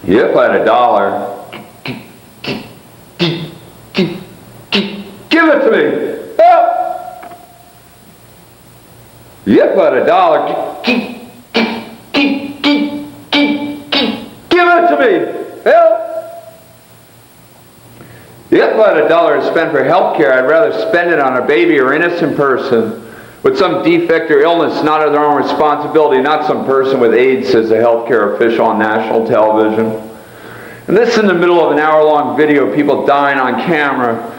If I had $1, give it to me. Help! If I had $1, give it to me. Help! If I had $1 to spend for health care, I'd rather spend it on a baby or innocent person with some defect or illness not of their own responsibility, not some person with AIDS, says a healthcare official on national television. And this in the middle of an hour-long video of people dying on camera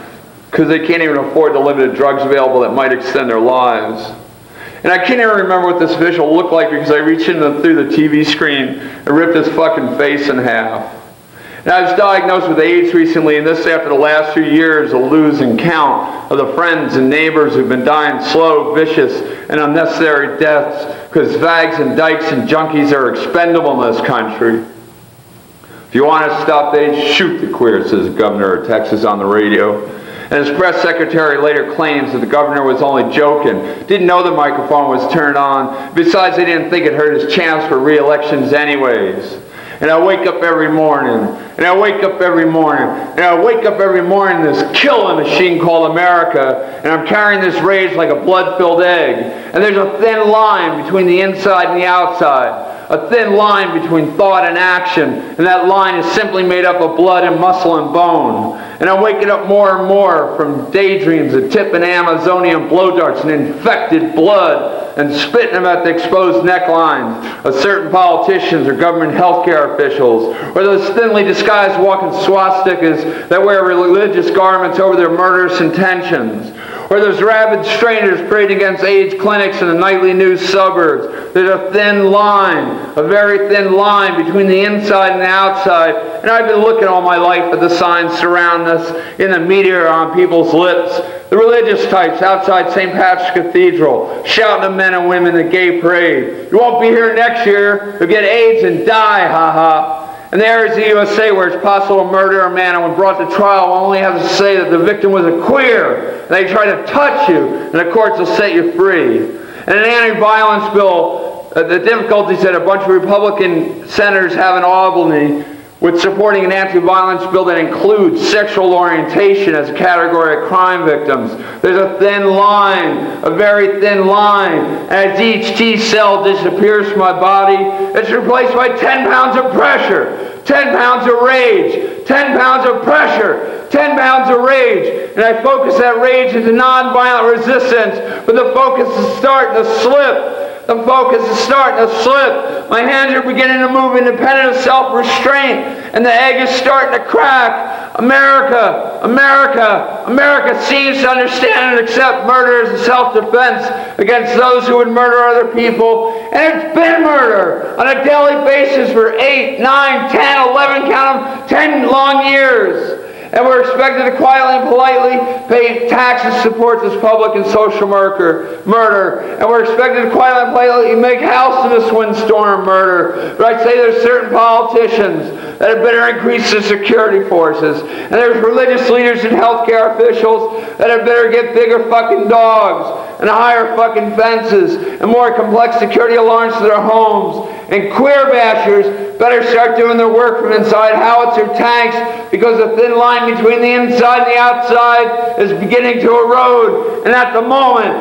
because they can't even afford the limited drugs available that might extend their lives. And I can't even remember what this official looked like because I reached in through the TV screen and ripped his fucking face in half. And I was diagnosed with AIDS recently, and this after the last few years of losing count of the friends and neighbors who've been dying slow, vicious, and unnecessary deaths because fags and dykes and junkies are expendable in this country. If you want to stop AIDS, shoot the queer, says the governor of Texas on the radio. And his press secretary later claims that the governor was only joking, didn't know the microphone was turned on. Besides, they didn't think it hurt his chance for re-elections anyways. And I wake up every morning, and I wake up every morning, and I wake up every morning in this killing machine called America, and I'm carrying this rage like a blood-filled egg. And there's a thin line between the inside and the outside. A thin line between thought and action, and that line is simply made up of blood and muscle and bone. And I'm waking up more and more from daydreams of tipping Amazonian blow darts and infected blood and spitting them at the exposed necklines of certain politicians or government healthcare officials, or those thinly disguised walking swastikas that wear religious garments over their murderous intentions, or those rabid strangers parading against AIDS clinics in the nightly news suburbs. There's a thin line, a very thin line between the inside and the outside. And I've been looking all my life at the signs surrounding us in the media or on people's lips. The religious types outside St. Patrick's Cathedral, shouting at men and women in the gay parade. You won't be here next year. You'll get AIDS and die, ha-ha. And there is the USA where it's possible to murder a man, and when brought to trial, one only has to say that the victim was a queer, and they try to touch you, and the courts will set you free. And an anti-violence bill, the difficulties that a bunch of Republican senators have in Albany with supporting an anti-violence bill that includes sexual orientation as a category of crime victims. There's a thin line, a very thin line. And as each T cell disappears from my body, it's replaced by 10 pounds of pressure, 10 pounds of rage, 10 pounds of pressure, 10 pounds of rage. And I focus that rage into nonviolent resistance, but the focus is starting to slip. The focus is starting to slip. My hands are beginning to move independent of self-restraint, and the egg is starting to crack. America, America, America seems to understand and accept murder as a self-defense against those who would murder other people. And it's been murder on a daily basis for 8, 9, 10, 11, count them, 10 long years. And we're expected to quietly and politely pay taxes to support this public and social murder. And we're expected to quietly and politely make house in this windstorm murder. But I'd say there's certain politicians that had better increase the security forces. And there's religious leaders and healthcare officials that had better get bigger fucking dogs and higher fucking fences and more complex security alarms to their homes. And queer bashers better start doing their work from inside howitzer tanks, because the thin line between the inside and the outside is beginning to erode. And at the moment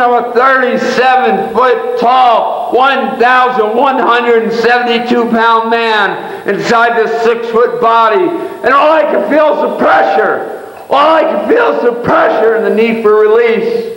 of a 37-foot tall, 1,172-pound man inside this 6-foot body, and all I can feel is the pressure. All I can feel is the pressure and the need for release.